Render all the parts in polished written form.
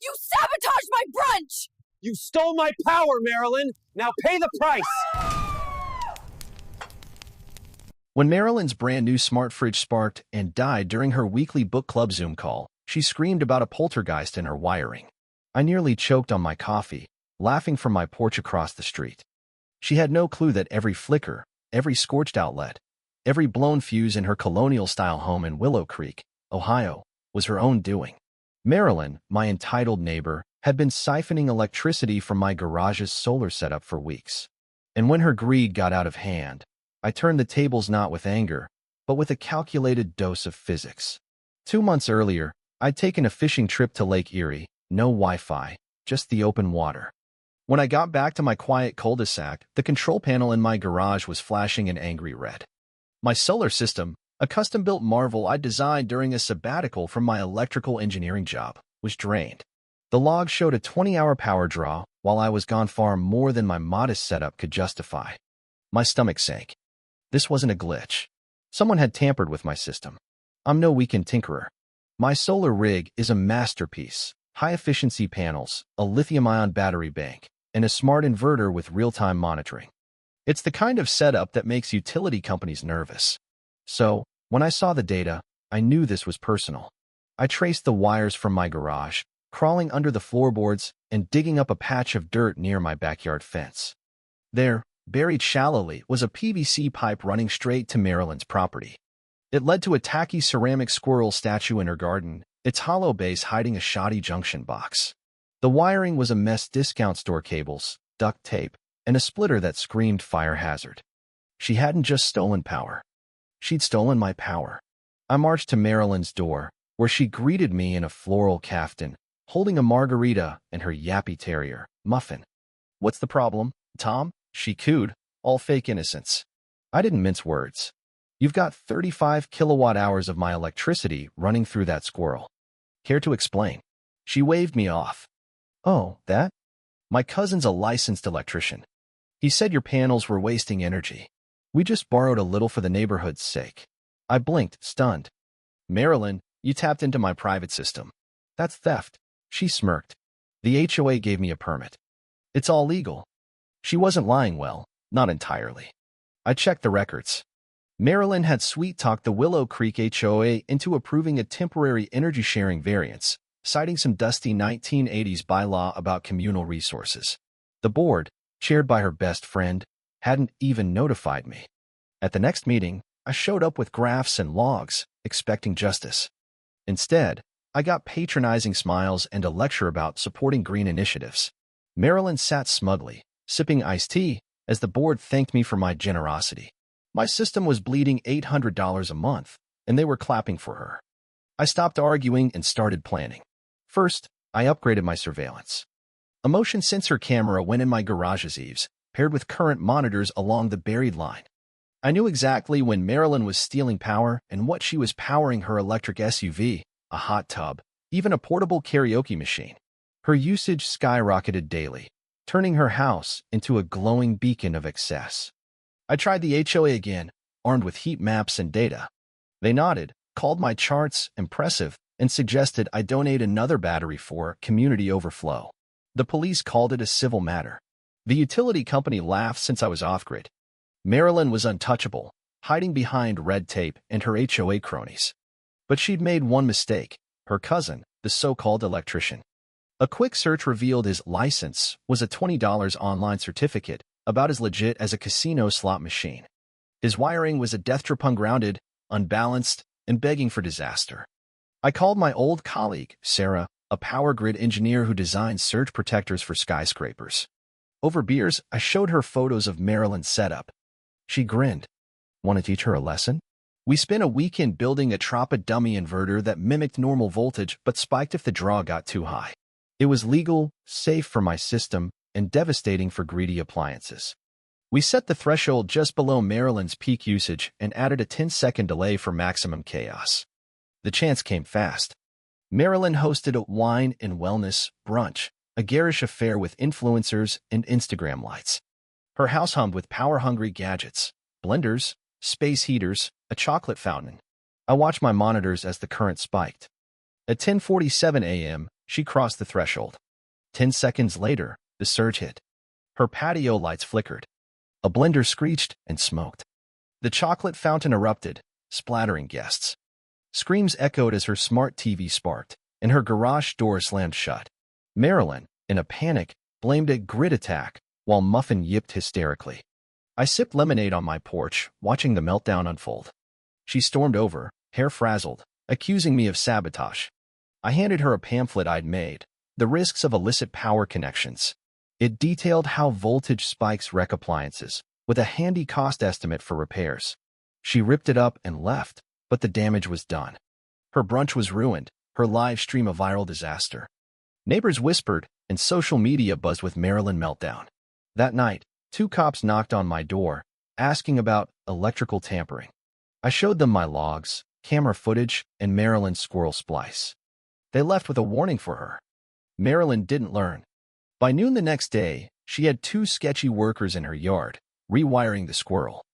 You sabotaged my brunch! You stole my power, Marilyn! Now pay the price! When Marilyn's brand new smart fridge sparked and died during her weekly book club Zoom call, she screamed about a poltergeist in her wiring. I nearly choked on my coffee, laughing from my porch across the street. She had no clue that every flicker, every scorched outlet, every blown fuse in her colonial-style home in Willow Creek, Ohio, was her own doing. Marilyn, my entitled neighbor, had been siphoning electricity from my garage's solar setup for weeks. And when her greed got out of hand, I turned the tables not with anger, but with a calculated dose of physics. 2 months earlier, I'd taken a fishing trip to Lake Erie, no Wi-Fi, just the open water. When I got back to my quiet cul-de-sac, the control panel in my garage was flashing an angry red. My solar system, a custom-built marvel I designed during a sabbatical from my electrical engineering job, was drained. The log showed a 20-hour power draw, while I was gone far more than my modest setup could justify. My stomach sank. This wasn't a glitch. Someone had tampered with my system. I'm no weekend tinkerer. My solar rig is a masterpiece. High-efficiency panels, a lithium-ion battery bank, and a smart inverter with real-time monitoring. It's the kind of setup that makes utility companies nervous. So, when I saw the data, I knew this was personal. I traced the wires from my garage, crawling under the floorboards and digging up a patch of dirt near my backyard fence. There, buried shallowly, was a PVC pipe running straight to Marilyn's property. It led to a tacky ceramic squirrel statue in her garden, its hollow base hiding a shoddy junction box. The wiring was a mess: discount store cables, duct tape, and a splitter that screamed fire hazard. She hadn't just stolen power. She'd stolen my power. I marched to Marilyn's door, where she greeted me in a floral caftan, holding a margarita and her yappy terrier, Muffin. "What's the problem, Tom?" she cooed, all fake innocence. I didn't mince words. "You've got 35 kilowatt-hours of my electricity running through that squirrel. Care to explain?" She waved me off. "Oh, that? My cousin's a licensed electrician. He said your panels were wasting energy. We just borrowed a little for the neighborhood's sake." I blinked, stunned. "Marilyn, you tapped into my private system. That's theft." She smirked. "The HOA gave me a permit. It's all legal." She wasn't lying, well, not entirely. I checked the records. Marilyn had sweet-talked the Willow Creek HOA into approving a temporary energy-sharing variance, citing some dusty 1980s bylaw about communal resources. The board, chaired by her best friend, hadn't even notified me. At the next meeting, I showed up with graphs and logs, expecting justice. Instead, I got patronizing smiles and a lecture about supporting green initiatives. Marilyn sat smugly, sipping iced tea, as the board thanked me for my generosity. My system was bleeding $800 a month, and they were clapping for her. I stopped arguing and started planning. First, I upgraded my surveillance. A motion sensor camera went in my garage's eaves, paired with current monitors along the buried line. I knew exactly when Marilyn was stealing power and what she was powering: her electric SUV, a hot tub, even a portable karaoke machine. Her usage skyrocketed daily, turning her house into a glowing beacon of excess. I tried the HOA again, armed with heat maps and data. They nodded, called my charts impressive, and suggested I donate another battery for community overflow. The police called it a civil matter. The utility company laughed since I was off-grid. Marilyn was untouchable, hiding behind red tape and her HOA cronies. But she'd made one mistake: her cousin, the so-called electrician. A quick search revealed his license was a $20 online certificate, about as legit as a casino slot machine. His wiring was a death trap: ungrounded, unbalanced, and begging for disaster. I called my old colleague, Sarah, a power grid engineer who designed surge protectors for skyscrapers. Over beers, I showed her photos of Marilyn's setup. She grinned. "Want to teach her a lesson?" We spent a weekend building a Tropa dummy inverter that mimicked normal voltage but spiked if the draw got too high. It was legal, safe for my system, and devastating for greedy appliances. We set the threshold just below Marilyn's peak usage and added a 10-second delay for maximum chaos. The chance came fast. Marilyn hosted a wine and wellness brunch, a garish affair with influencers and Instagram lights. Her house hummed with power-hungry gadgets: blenders, space heaters, a chocolate fountain. I watched my monitors as the current spiked. At 10:47 a.m., She crossed the threshold. 10 seconds later, the surge hit. Her patio lights flickered. A blender screeched and smoked. The chocolate fountain erupted, splattering guests. Screams echoed as her smart TV sparked, and her garage door slammed shut. Marilyn, in a panic, blamed a grid attack, while Muffin yipped hysterically. I sipped lemonade on my porch, watching the meltdown unfold. She stormed over, hair frazzled, accusing me of sabotage. I handed her a pamphlet I'd made, The Risks of Illicit Power Connections. It detailed how voltage spikes wreck appliances, with a handy cost estimate for repairs. She ripped it up and left, but the damage was done. Her brunch was ruined, her live stream a viral disaster. Neighbors whispered, and social media buzzed with Marilyn meltdown. That night, 2 cops knocked on my door, asking about electrical tampering. I showed them my logs, camera footage, and Marilyn's squirrel splice. They left with a warning for her. Marilyn didn't learn. By noon the next day, she had 2 sketchy workers in her yard, rewiring the squirrel.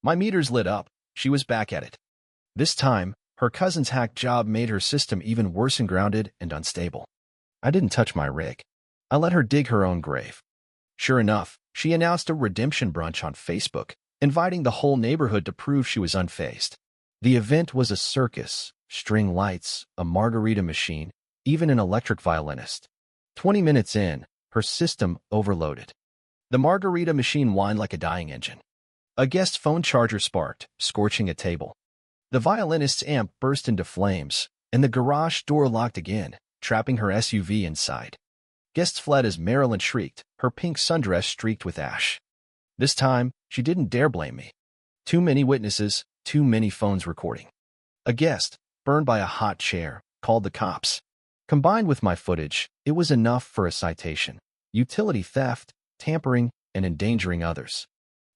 My meters lit up. She was back at it. This time, her cousin's hack job made her system even worse and grounded and unstable. I didn't touch my rig. I let her dig her own grave. Sure enough, she announced a redemption brunch on Facebook, inviting the whole neighborhood to prove she was unfazed. The event was a circus, string lights, a margarita machine, even an electric violinist. 20 minutes in, her system overloaded. The margarita machine whined like a dying engine. A guest's phone charger sparked, scorching a table. The violinist's amp burst into flames, and the garage door locked again, trapping her SUV inside. Guests fled as Marilyn shrieked, her pink sundress streaked with ash. This time, she didn't dare blame me. Too many witnesses, too many phones recording. A guest, burned by a hot chair, called the cops. Combined with my footage, it was enough for a citation: utility theft, tampering, and endangering others.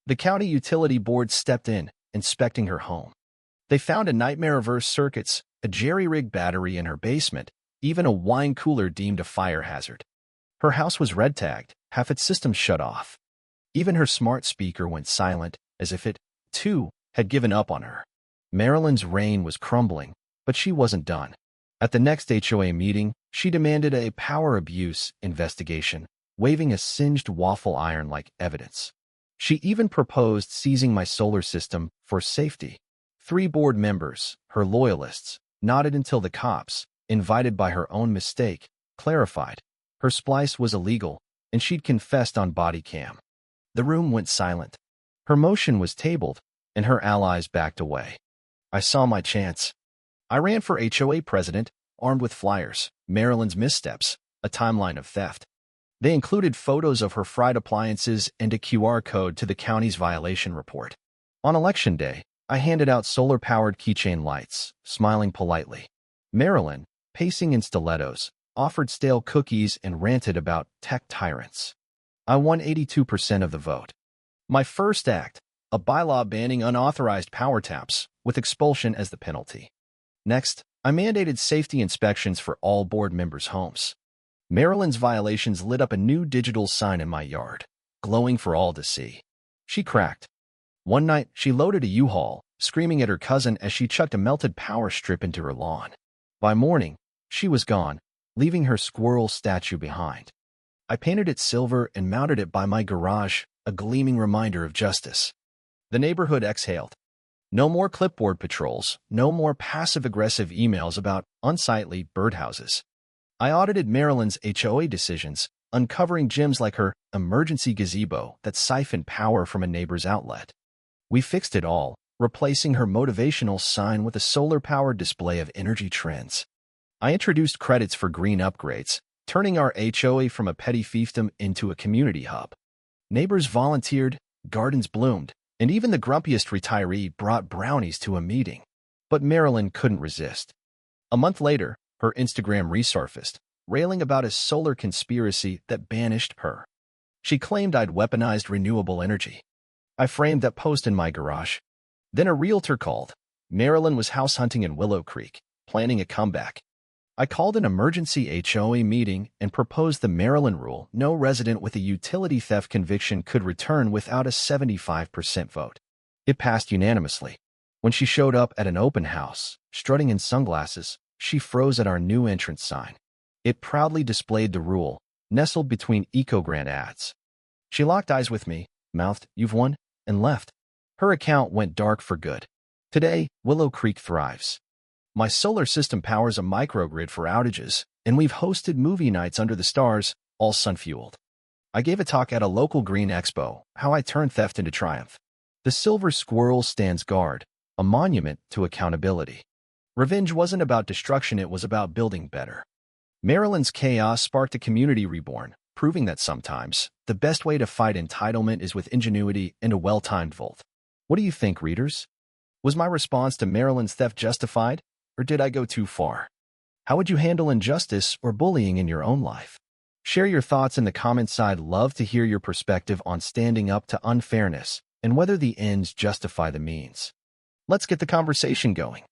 The county utility board stepped in, inspecting her home. They found a nightmare reverse circuits, a jerry-rigged battery in her basement, even a wine cooler deemed a fire hazard. Her house was red-tagged, half its systems shut off. Even her smart speaker went silent, as if it, too, had given up on her. Marilyn's reign was crumbling, but she wasn't done. At the next HOA meeting, she demanded a power abuse investigation, waving a singed waffle iron like evidence. She even proposed seizing my solar system for safety. 3 board members, her loyalists, nodded until the cops, invited by her own mistake, clarified. Her splice was illegal, and she'd confessed on body cam. The room went silent. Her motion was tabled, and her allies backed away. I saw my chance. I ran for HOA president, armed with flyers, Marilyn's missteps, a timeline of theft. They included photos of her fried appliances and a QR code to the county's violation report. On election day, I handed out solar-powered keychain lights, smiling politely. Marilyn, pacing in stilettos, offered stale cookies and ranted about tech tyrants. I won 82% of the vote. My first act, a bylaw banning unauthorized power taps, with expulsion as the penalty. Next, I mandated safety inspections for all board members' homes. Marilyn's violations lit up a new digital sign in my yard, glowing for all to see. She cracked. One night, she loaded a U-Haul, screaming at her cousin as she chucked a melted power strip into her lawn. By morning, she was gone, leaving her squirrel statue behind. I painted it silver and mounted it by my garage, a gleaming reminder of justice. The neighborhood exhaled. No more clipboard patrols, no more passive-aggressive emails about unsightly birdhouses. I audited Marilyn's HOA decisions, uncovering gems like her emergency gazebo that siphoned power from a neighbor's outlet. We fixed it all, replacing her motivational sign with a solar-powered display of energy trends. I introduced credits for green upgrades, turning our HOA from a petty fiefdom into a community hub. Neighbors volunteered, gardens bloomed, and even the grumpiest retiree brought brownies to a meeting. But Marilyn couldn't resist. A month later, her Instagram resurfaced, railing about a solar conspiracy that banished her. She claimed I'd weaponized renewable energy. I framed that post in my garage. Then a realtor called. Marilyn was house hunting in Willow Creek, planning a comeback. I called an emergency HOA meeting and proposed the Maryland rule: no resident with a utility theft conviction could return without a 75% vote. It passed unanimously. When she showed up at an open house, strutting in sunglasses, she froze at our new entrance sign. It proudly displayed the rule, nestled between EcoGrant ads. She locked eyes with me, mouthed, "You've won," and left. Her account went dark for good. Today, Willow Creek thrives. My solar system powers a microgrid for outages, and we've hosted movie nights under the stars, all sun-fueled. I gave a talk at a local green expo, how I turned theft into triumph. The silver squirrel stands guard, a monument to accountability. Revenge wasn't about destruction, it was about building better. Maryland's chaos sparked a community reborn, proving that sometimes, the best way to fight entitlement is with ingenuity and a well-timed volt. What do you think, readers? Was my response to Maryland's theft justified, or did I go too far? How would you handle injustice or bullying in your own life? Share your thoughts in the comments. I'd love to hear your perspective on standing up to unfairness and whether the ends justify the means. Let's get the conversation going.